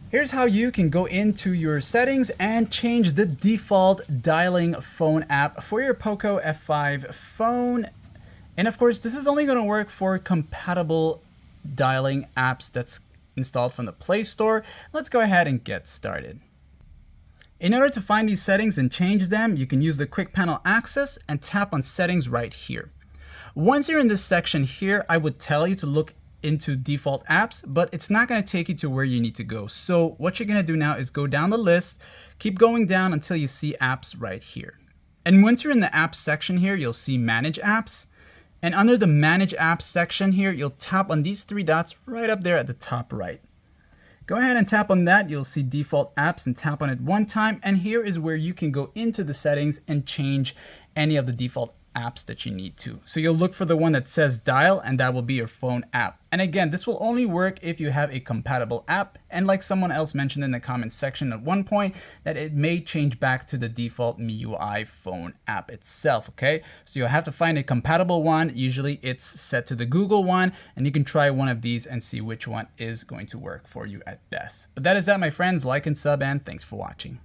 Here's how you can go into your settings and change the default dialing phone app for your Poco F5 phone. And of course, this is only going to work for compatible dialing apps that's installed from the Play Store. Let's go ahead and get started. In order to find these settings and change them, you can use the quick panel access and tap on settings right here. Once you're in this section here, I would tell you to look into default apps, but it's not going to take you to where you need to go. So what you're going to do now is go down the list, keep going down until you see apps right here. And once you're in the apps section here, you'll see manage apps. And under the manage apps section here, you'll tap on these three dots right up there at the top right. Go ahead and tap on that. You'll see default apps and tap on it one time. And here is where you can go into the settings and change any of the default apps that you need to. So you'll look for the one that says dial, and that will be your phone app. And again, this will only work if you have a compatible app. And like someone else mentioned in the comments section at one point, that it may change back to the default MIUI phone app itself, okay? So you'll have to find a compatible one. Usually it's set to the Google one, and you can try one of these and see which one is going to work for you at best. But that is that, my friends. Like and sub, and thanks for watching.